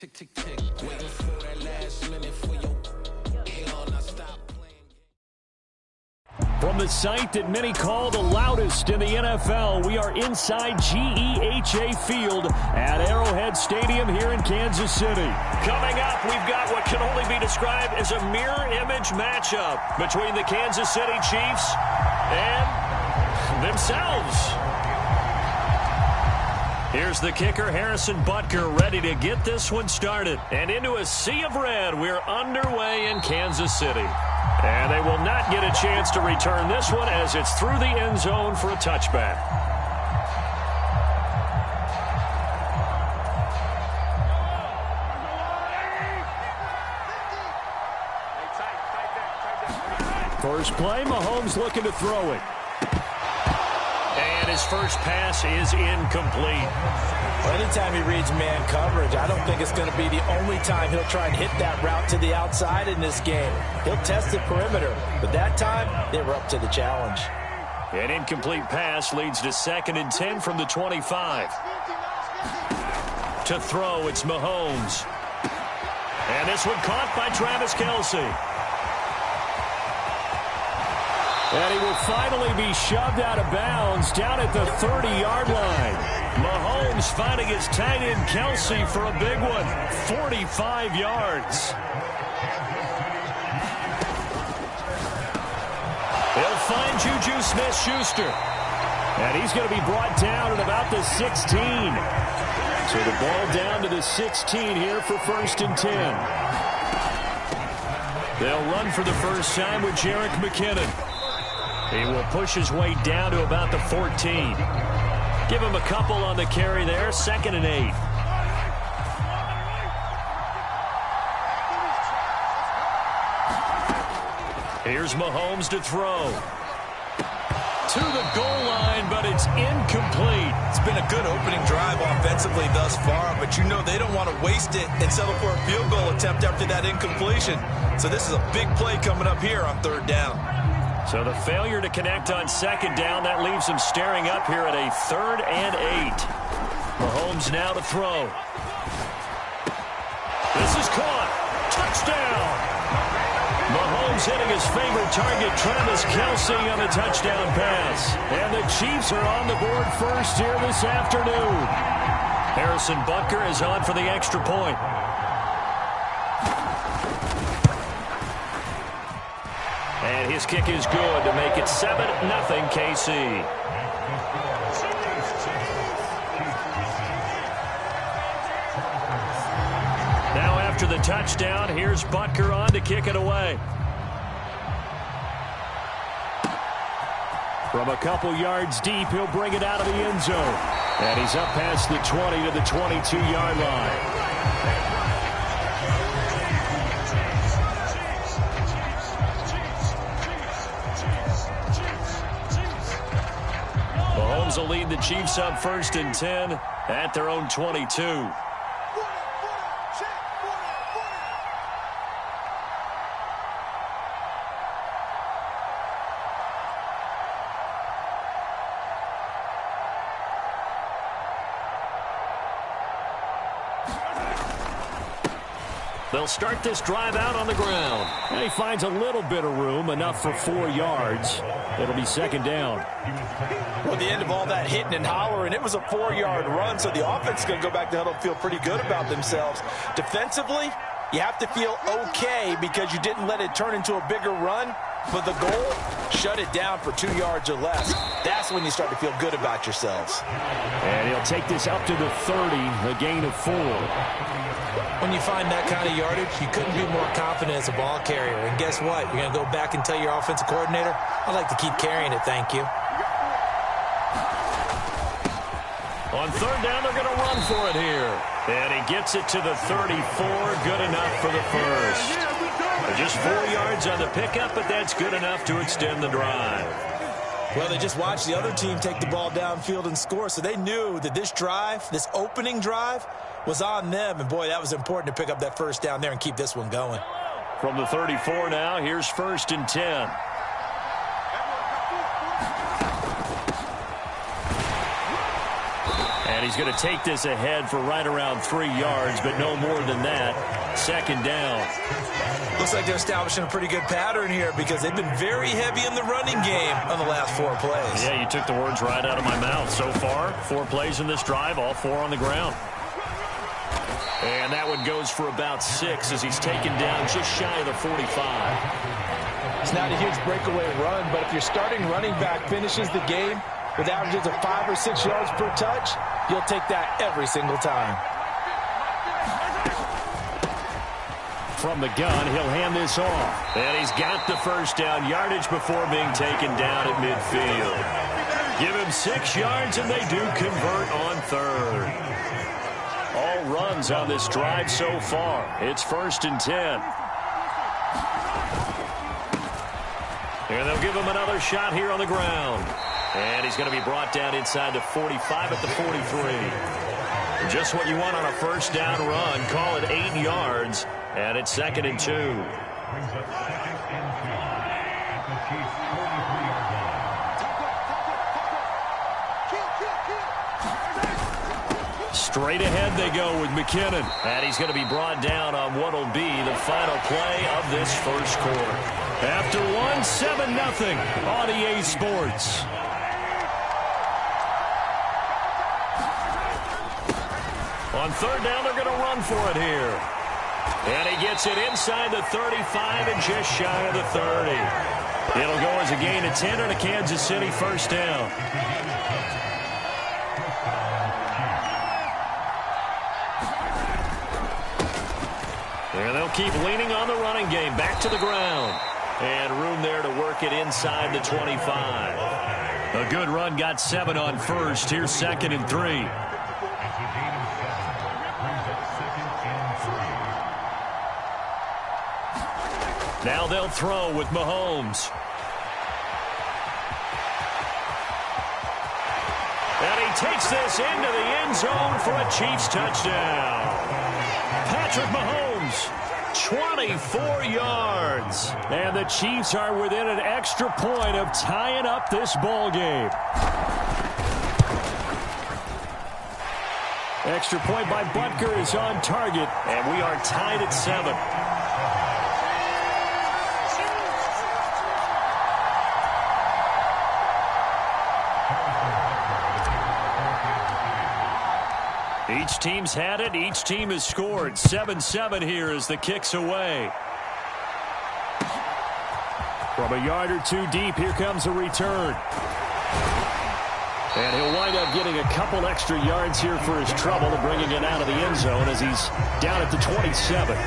Tick, tick, tick. Waiting for that last minute for your hell, now stop playing. From the site that many call the loudest in the NFL, we are inside GEHA Field at Arrowhead Stadium here in Kansas City. Coming up, we've got what can only be described as a mirror image matchup between the Kansas City Chiefs and themselves. Here's the kicker, Harrison Butker, ready to get this one started. And into a sea of red, we're underway in Kansas City. And they will not get a chance to return this one as it's through the end zone for a touchback. First play, Mahomes looking to throw it. And his first pass is incomplete. Well, anytime he reads man coverage, I don't think it's going to be the only time he'll try and hit that route to the outside in this game. He'll test the perimeter, but that time, they were up to the challenge. An incomplete pass leads to 2nd and 10 from the 25. To throw, it's Mahomes. And this one caught by Travis Kelce. And he will finally be shoved out of bounds down at the 30-yard line. Mahomes finding his tight end Kelce for a big one, 45 yards. He'll find Juju Smith-Schuster. And he's going to be brought down at about the 16. So the ball down to the 16 here for 1st and 10. They'll run for the first time with Jerick McKinnon. He will push his way down to about the 14. Give him a couple on the carry there, 2nd and 8. Here's Mahomes to throw. To the goal line, but it's incomplete. It's been a good opening drive offensively thus far, but you know they don't want to waste it and settle for a field goal attempt after that incompletion. So this is a big play coming up here on 3rd down. So the failure to connect on 2nd down, that leaves him staring up here at a 3rd and 8. Mahomes now to throw. This is caught. Touchdown. Mahomes hitting his favorite target, Travis Kelce, on the touchdown pass. And the Chiefs are on the board first here this afternoon. Harrison Butker is on for the extra point. And his kick is good to make it 7-0 KC. Now after the touchdown, here's Butker on to kick it away. From a couple yards deep, he'll bring it out of the end zone. And he's up past the 20 to the 22-yard line. Mahomes will lead the Chiefs up 1st and 10 at their own 22. They'll start this drive out on the ground. And he finds a little bit of room, enough for 4 yards. It'll be 2nd down. Well, at the end of all that hitting and hollering, it was a 4-yard run, so the offense is going to go back to huddle and feel pretty good about themselves. Defensively, you have to feel okay because you didn't let it turn into a bigger run. But the goal, shut it down for 2 yards or less. That's when you start to feel good about yourselves. And he'll take this up to the 30, a gain of 4. When you find that kind of yardage, you couldn't be more confident as a ball carrier. And guess what? You're going to go back and tell your offensive coordinator, I'd like to keep carrying it, thank you. On 3rd down, they're going to run for it here. And he gets it to the 34, good enough for the first. Just 4 yards on the pickup, but that's good enough to extend the drive. Well, they just watched the other team take the ball downfield and score, so they knew that this drive, this opening drive, was on them. And, boy, that was important to pick up that first down there and keep this one going. From the 34 now, here's 1st and 10. And he's going to take this ahead for right around 3 yards, but no more than that. Second down. Looks like they're establishing a pretty good pattern here because they've been very heavy in the running game on the last 4 plays. Yeah, you took the words right out of my mouth. So far, 4 plays in this drive, all 4 on the ground. And that one goes for about 6 as he's taken down just shy of the 45. It's not a huge breakaway run, but if your starting running back finishes the game with averages of 5 or 6 yards per touch, you'll take that every single time. From the gun, he'll hand this off. And he's got the first down yardage before being taken down at midfield. Give him 6 yards, and they do convert on third. All runs on this drive so far. It's 1st and 10. And they'll give him another shot here on the ground. And he's going to be brought down inside the 45 at the 43. Just what you want on a first down run. Call it 8 yards. And it's 2nd and 2. Straight ahead they go with McKinnon. And he's going to be brought down on what will be the final play of this first quarter. After 7-0 on EA Sports. On third down, they're going to run for it here. And he gets it inside the 35 and just shy of the 30. It'll go as a gain of 10 and a Kansas City first down. And they'll keep leaning on the running game. Back to the ground. And room there to work it inside the 25. A good run got 7 on first. Here's 2nd and 3. Now they'll throw with Mahomes. And he takes this into the end zone for a Chiefs touchdown. Patrick Mahomes, 24 yards. And the Chiefs are within an extra point of tying up this ball game. Extra point by Butker is on target, and we are tied at 7. Each team's had it. Each team has scored. 7-7 here as the kick's away. From a yard or 2 deep, here comes a return. And he'll wind up getting a couple extra yards here for his trouble and bringing it out of the end zone as he's down at the 27.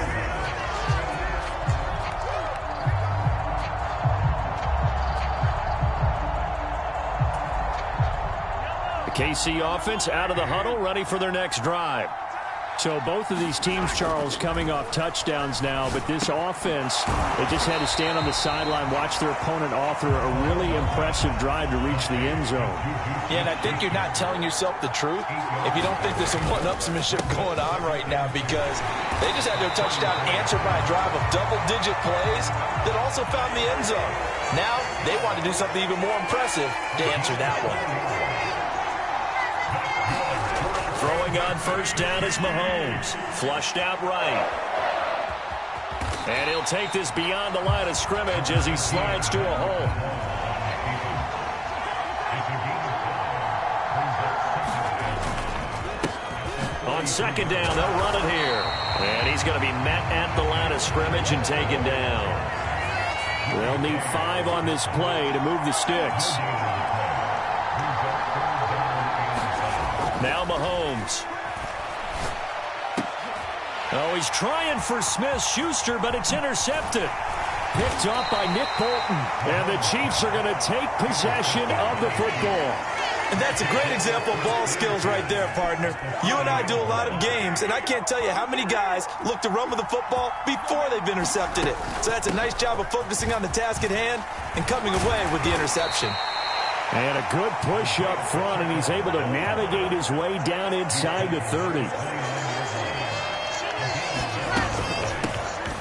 KC offense out of the huddle, ready for their next drive. So both of these teams, Charles, coming off touchdowns now, but this offense, they just had to stand on the sideline, watch their opponent author a really impressive drive to reach the end zone. Yeah, and I think you're not telling yourself the truth if you don't think there's some one-upsmanship going on right now, because they just had their touchdown answered by a drive of double-digit plays that also found the end zone. Now they want to do something even more impressive to answer that one. Throwing on first down is Mahomes. Flushed out right. And he'll take this beyond the line of scrimmage as he slides to a hole. On second down, they'll run it here. And he's going to be met at the line of scrimmage and taken down. They'll need 5 on this play to move the sticks. Now Mahomes. Oh, he's trying for Smith-Schuster, but it's intercepted. Picked up by Nick Bolton. And the Chiefs are going to take possession of the football. And that's a great example of ball skills right there, partner. You and I do a lot of games, and I can't tell you how many guys look to run with the football before they've intercepted it. So that's a nice job of focusing on the task at hand and coming away with the interception. And a good push up front, and he's able to navigate his way down inside the 30.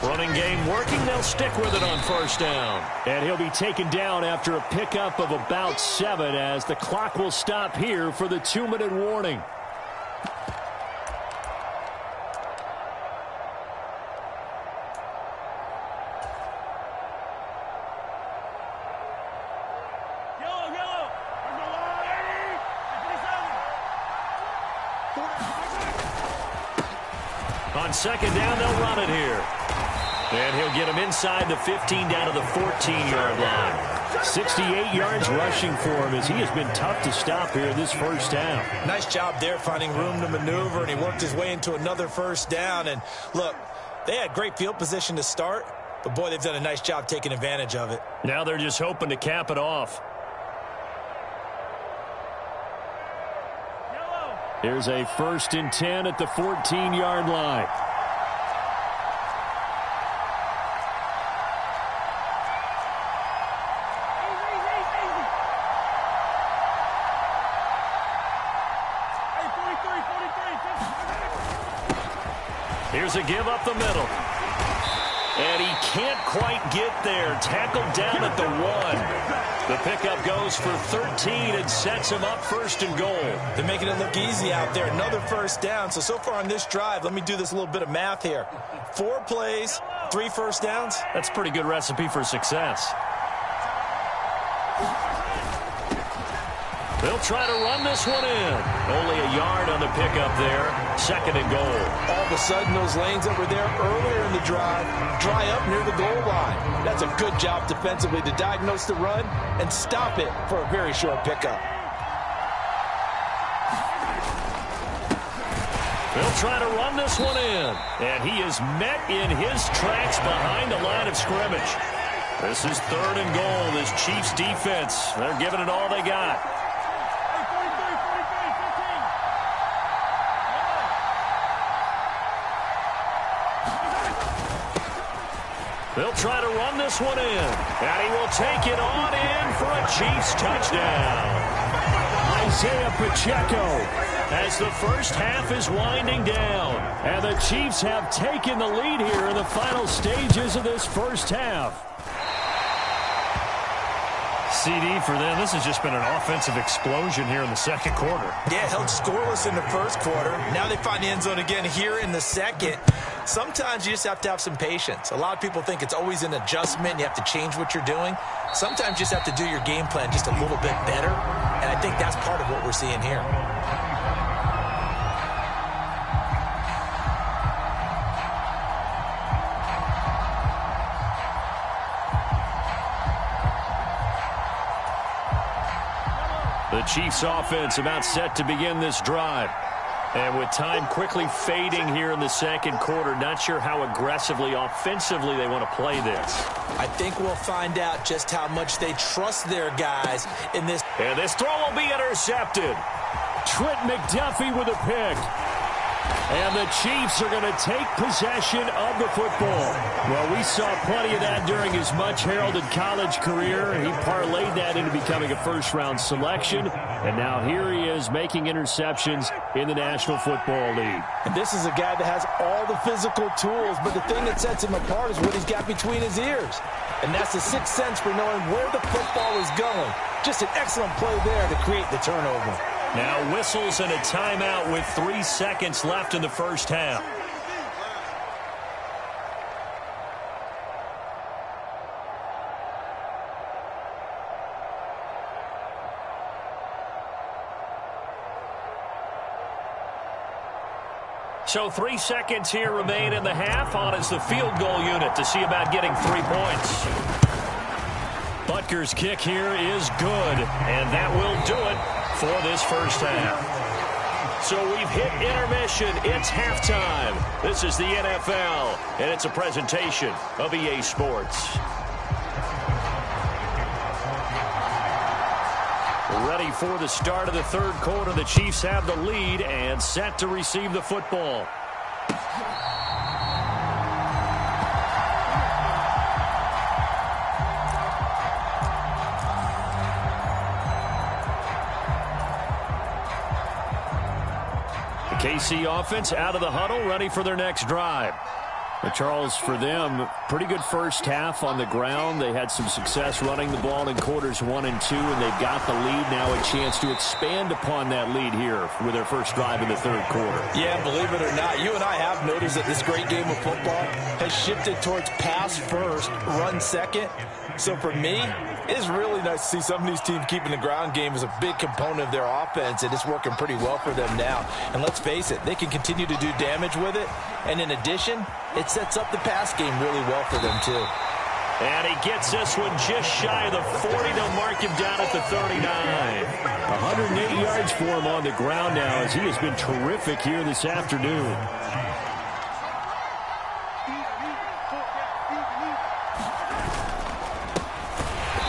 Running game working. They'll stick with it on first down. And he'll be taken down after a pickup of about 7 as the clock will stop here for the 2-minute warning. On second down, they'll run it here. And he'll get him inside the 15 down to the 14-yard line. 68 yards rushing for him as he has been tough to stop here in this first down. Nice job there finding room to maneuver, and he worked his way into another first down. And look, they had great field position to start, but boy, they've done a nice job taking advantage of it. Now they're just hoping to cap it off. Here's a 1st and 10 at the 14-yard line. Here's a give up the middle. And he can't quite get there. Tackled down at the 1. The pickup goes for 13 and sets him up 1st and goal. They're making it look easy out there. Another first down. So far on this drive, let me do this little bit of math here. 4 plays, 3 first downs. That's a pretty good recipe for success. They'll try to run this one in. Only a yard on the pickup there. 2nd and goal. All of a sudden, those lanes that were there earlier in the drive dry up near the goal line. That's a good job defensively to diagnose the run and stop it for a very short pickup. They'll try to run this one in. And he is met in his tracks behind the line of scrimmage. This is 3rd and goal. This Chiefs defense, they're giving it all they got. They'll try to run this one in. And he will take it on in for a Chiefs touchdown. Isaiah Pacheco as the first half is winding down. And the Chiefs have taken the lead here in the final stages of this first half. CD for them. This has just been an offensive explosion here in the 2nd quarter. Yeah, held scoreless in the 1st quarter. Now they find the end zone again here in the 2nd. Sometimes you just have to have some patience. A lot of people think it's always an adjustment. You have to change what you're doing. Sometimes you just have to do your game plan just a little bit better. And I think that's part of what we're seeing here. The Chiefs offense about set to begin this drive. And with time quickly fading here in the 2nd quarter, not sure how aggressively, offensively they want to play this. I think we'll find out just how much they trust their guys in this. And this throw will be intercepted. Trent McDuffie with a pick. And the Chiefs are going to take possession of the football. Well, we saw plenty of that during his much-heralded college career. He parlayed that into becoming a first-round selection. And now here he is making interceptions in the National Football League. And this is a guy that has all the physical tools, but the thing that sets him apart is what he's got between his ears. And that's the 6th sense for knowing where the football is going. Just an excellent play there to create the turnover. Now whistles and a timeout with 3 seconds left in the first half. So 3 seconds here remain in the half. On is the field goal unit to see about getting 3 points. Butker's kick here is good, and that will do it for this first half. So we've hit intermission. It's halftime. This is the NFL, and it's a presentation of EA Sports. Ready for the start of the 3rd quarter. The Chiefs have the lead and set to receive the football. KC offense out of the huddle, ready for their next drive. But Charles, for them, pretty good first half on the ground. They had some success running the ball in quarters 1 and 2, and they've got the lead now, a chance to expand upon that lead here with their first drive in the third quarter. Yeah, believe it or not, you and I have noticed that this great game of football has shifted towards pass first, run second. So for me, it is really nice to see some of these teams keeping the ground game as a big component of their offense, and it's working pretty well for them now. And let's face it, they can continue to do damage with it. And in addition, it sets up the pass game really well for them, too. And he gets this one just shy of the 40. They'll mark him down at the 39. 108 yards for him on the ground now, as he has been terrific here this afternoon.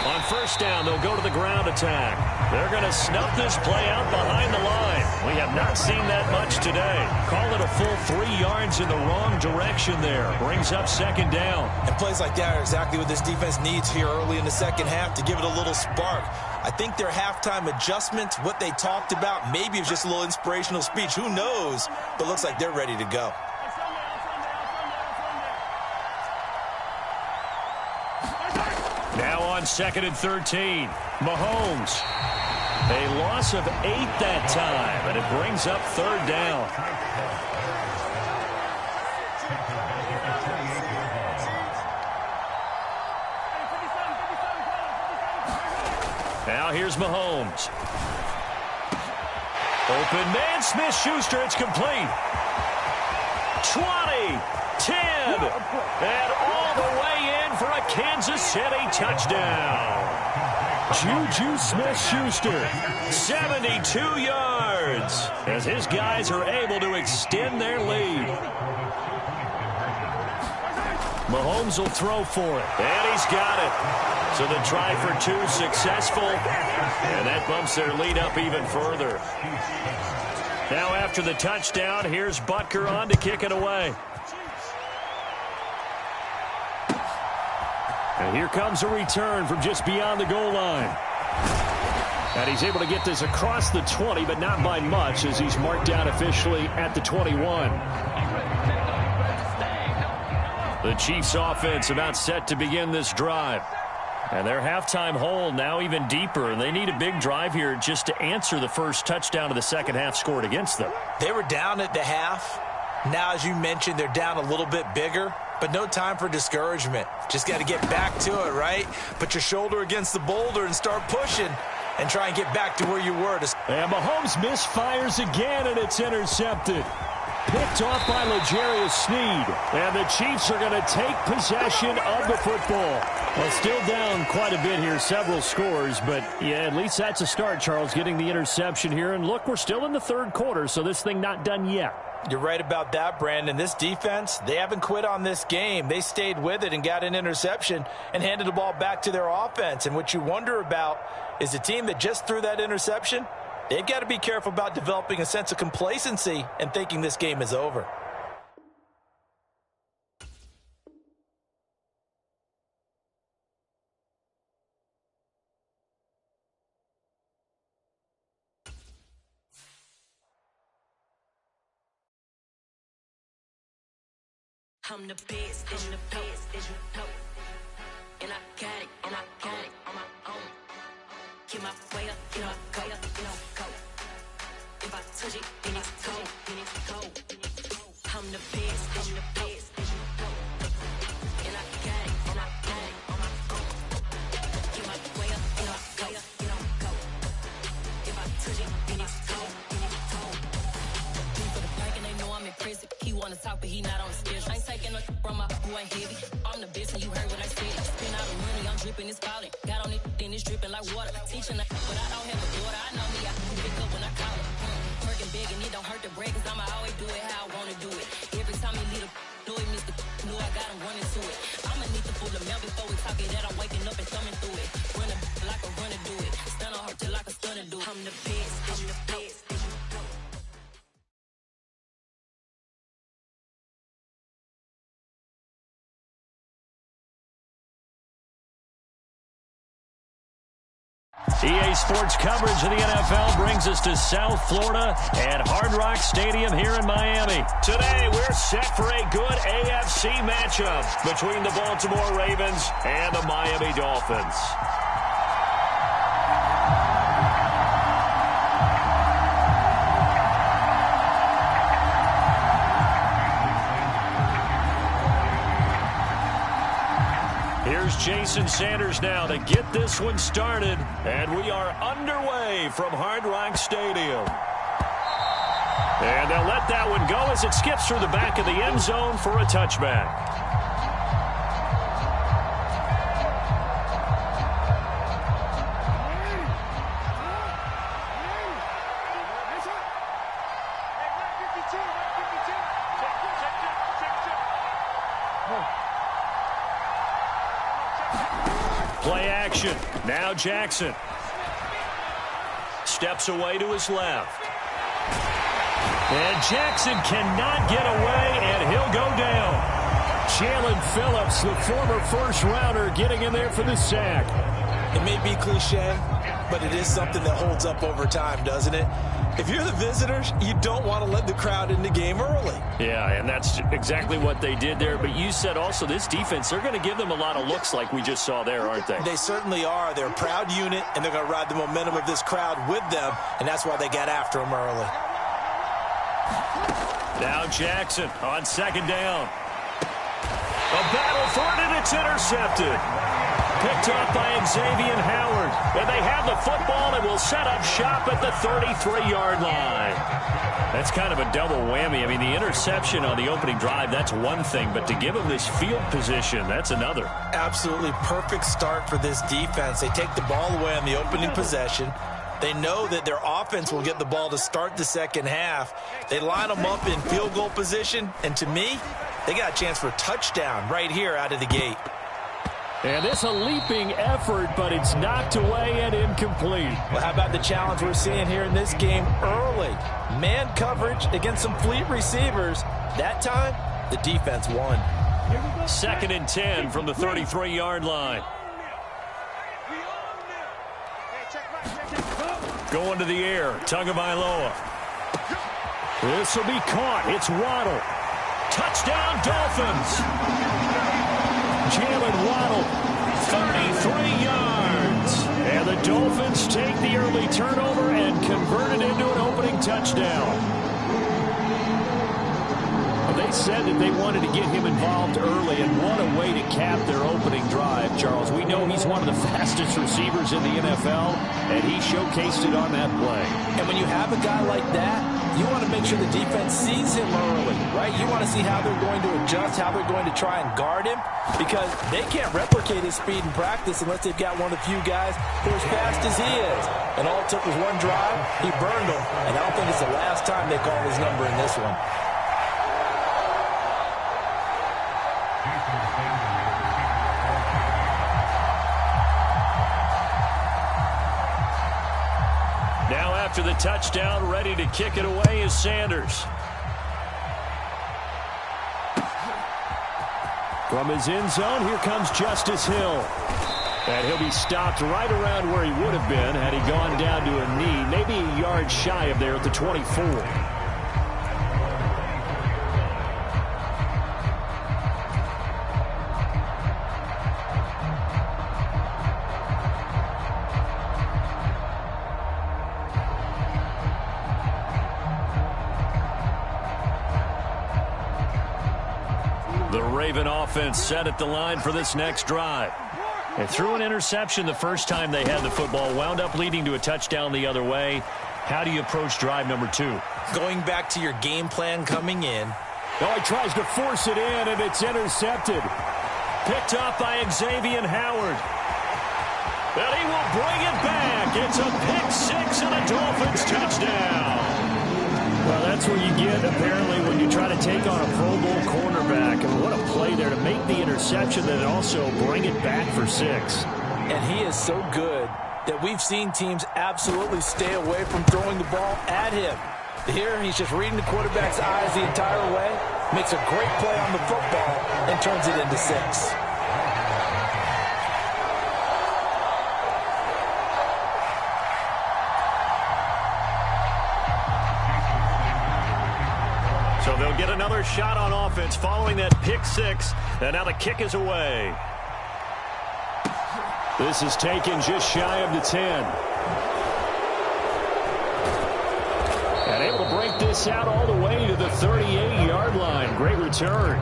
On first down, they'll go to the ground attack. They're going to snuff this play out behind the line. We have not seen that much today. Call it a full 3 yards in the wrong direction there. Brings up second down. And plays like that are exactly what this defense needs here early in the second half to give it a little spark. I think their halftime adjustments, what they talked about, maybe it was just a little inspirational speech. Who knows? But looks like they're ready to go. Now on second and 13, Mahomes. A loss of 8 that time, and it brings up third down. Now here's Mahomes. Open man, Smith-Schuster, it's complete. 20, 10, and all the way in for a Kansas City touchdown. Juju Smith-Schuster, 72 yards, as his guys are able to extend their lead. Mahomes will throw for it, and he's got it. So the try for 2 successful, and that bumps their lead up even further. Now after the touchdown, here's Butker on to kick it away. And here comes a return from just beyond the goal line. And he's able to get this across the 20, but not by much, as he's marked down officially at the 21. The Chiefs offense about set to begin this drive. And their halftime hole now even deeper, and they need a big drive here just to answer the first touchdown of the second half scored against them. They were down at the half. Now, as you mentioned, they're down a little bit bigger, but no time for discouragement. Just got to get back to it, right? Put your shoulder against the boulder and start pushing and try and get back to where you were. And Mahomes misfires again, and it's intercepted. Picked off by L'Jarius Sneed. And the Chiefs are going to take possession of the football. Well, still down quite a bit here, several scores, but yeah, at least that's a start, Charles, getting the interception here. And look, we're still in the third quarter, so this thing not done yet. You're right about that, Brandon. This defense, they haven't quit on this game. They stayed with it and got an interception and handed the ball back to their offense. And what you wonder about is the team that just threw that interception, they've got to be careful about developing a sense of complacency and thinking this game is over. I'm the best, and the best, as you know. And I got it, on my own. Get my way up, you know, go. If I touch it, then it's go. I'm the best, as you know. And I got it, on my own. Get my way up, you know, go. If I touch it, then it's go. For the pack and they know I'm impressive. He wanna talk, but he not on the schedule. I ain't taking no from my who ain't heavy. I'm the best and you heard what I said. Spend all the money, I'm dripping, it's falling. Got on it, then it's dripping like water. Teaching but I don't have a daughter. I know me, I can pick up when I call it. Working big and it don't hurt to break, cause I'ma always do it how I wanna do it. Every time he lead a know he missed the know I got him running to it. I'ma need to pull the mail before we talk it that I'm waking up and thumbing through it. Running like a runner do it. Stun on her till like a stunner do it. I'm the best, I'm the best. EA Sports coverage of the NFL brings us to South Florida at Hard Rock Stadium here in Miami. Today, we're set for a good AFC matchup between the Baltimore Ravens and the Miami Dolphins. Here's Jason Sanders now to get this one started, and we are underway from Hard Rock Stadium. And they'll let that one go as it skips through the back of the end zone for a touchback. Play action. Now Jackson. Steps away to his left. And Jackson cannot get away, and he'll go down. Jalen Phillips, the former first-rounder, getting in there for the sack. It may be cliche, but it is something that holds up over time, doesn't it? If you're the visitors, you don't want to let the crowd in the game early. Yeah, and that's exactly what they did there. But you said also this defense, they're going to give them a lot of looks like we just saw there, aren't they? They certainly are. They're a proud unit, and they're going to ride the momentum of this crowd with them, and that's why they got after them early. Now Jackson on second down. A battle for it, and it's intercepted. Picked up by Xavier Howard. And they have the football and will set up shop at the 33-yard line. That's kind of a double whammy. I mean, the interception on the opening drive, that's one thing. But to give them this field position, that's another. Absolutely perfect start for this defense. They take the ball away on the opening possession. They know that their offense will get the ball to start the second half. They line them up in field goal position. And to me, they got a chance for a touchdown right here out of the gate. And this a leaping effort, but it's knocked away and incomplete. Well, how about the challenge we're seeing here in this game early? Man coverage against some fleet receivers. That time, the defense won. 2nd and 10 from the 33-yard line. Going to the air, Tagovailoa. This will be caught. It's Waddle. Touchdown, Dolphins. Jalen Waddle, 33 yards. And the Dolphins take the early turnover and convert it into an opening touchdown. They said that they wanted to get him involved early, and what a way to cap their opening drive, Charles. We know he's one of the fastest receivers in the NFL, and he showcased it on that play. And when you have a guy like that, you want to make sure the defense sees him early, right? You want to see how they're going to adjust, how they're going to try and guard him, because they can't replicate his speed in practice unless they've got one of the few guys who are as fast as he is. And all it took was one drive. He burned them, and I don't think it's the last time they call his number in this one. Now after the touchdown, ready to kick it away is Sanders. From his end zone, here comes Justice Hill. And he'll be stopped right around where he would have been had he gone down to a knee, maybe a yard shy of there at the 24. The Raven offense set at the line for this next drive. They threw an interception the first time they had the football, wound up leading to a touchdown the other way. How do you approach drive number 2? Going back to your game plan coming in. Oh, he tries to force it in, and it's intercepted. Picked up by Xavier Howard. And he will bring it back. It's a pick 6 and a Dolphins touchdown. Well, that's where you get, apparently, when you try to take on a Pro Bowl cornerback. And what a play there to make the interception and also bring it back for 6. And he is so good that we've seen teams absolutely stay away from throwing the ball at him. Here, he's just reading the quarterback's eyes the entire way, makes a great play on the football, and turns it into 6. get another shot on offense following that pick six. And now the kick is away. This is taken just shy of the 10. And able to break this out all the way to the 38-yard line. Great return.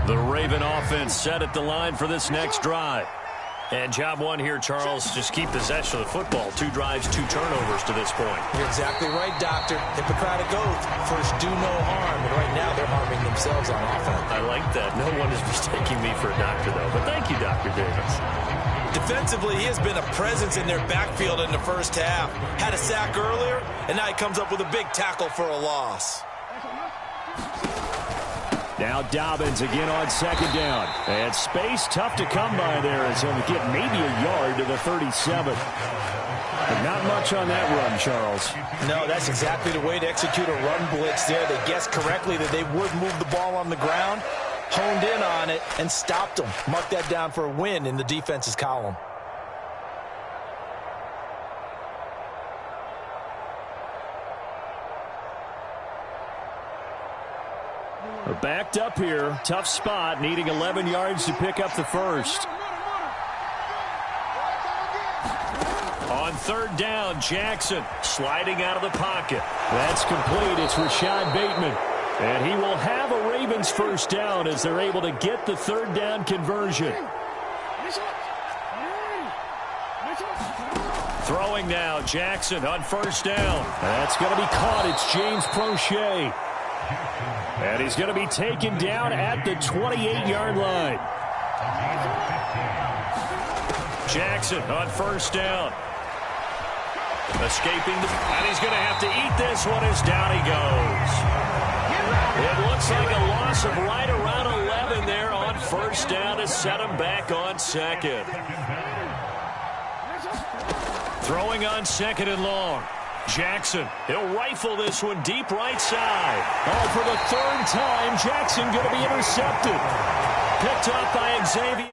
The Raven offense set at the line for this next drive. And job one here, Charles, just keep possession of the football. 2 drives, 2 turnovers to this point. You're exactly right, Doctor. Hippocratic oath. First, do no harm. And right now, they're harming themselves on offense. I like that. No one is mistaking me for a doctor, though. But thank you, Dr. Davis. Defensively, he has been a presence in their backfield in the first half. Had a sack earlier, and now he comes up with a big tackle for a loss. Now Dobbins again on second down. And space tough to come by there as he'll get maybe a yard to the 37. But not much on that run, Charles. No, that's exactly the way to execute a run blitz there. They guessed correctly that they would move the ball on the ground, honed in on it, and stopped them. Mark that down for a win in the defense's column. We're backed up here. Tough spot, needing 11 yards to pick up the first. On third down, Jackson sliding out of the pocket. That's complete. It's Rashad Bateman. And he will have a Ravens first down as they're able to get the third down conversion. Throwing now, Jackson on first down. That's going to be caught. It's James Prochet. And he's going to be taken down at the 28-yard line. Jackson on first down. Escaping, and he's going to have to eat this one as down he goes. It looks like a loss of right around 11 there on first down to set him back on second. Throwing on second and long. Jackson, he'll rifle this one deep right side. Oh, for the third time, Jackson going to be intercepted. Picked up by Xavier.